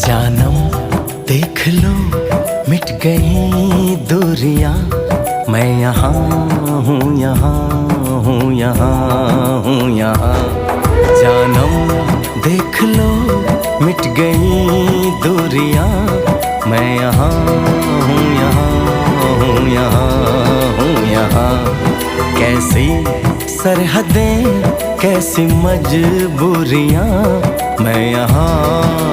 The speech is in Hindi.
जानम देख लो मिट गई दूरियां, मैं यहाँ हूँ, यहाँ हूँ, यहाँ हूँ, यहाँ। जानम देख लो मिट गई दूरियां, मैं यहाँ हूँ, यहाँ हूँ, यहाँ हूँ, यहाँ। कैसी सरहदें कैसी मजबूरियां, मैं यहाँ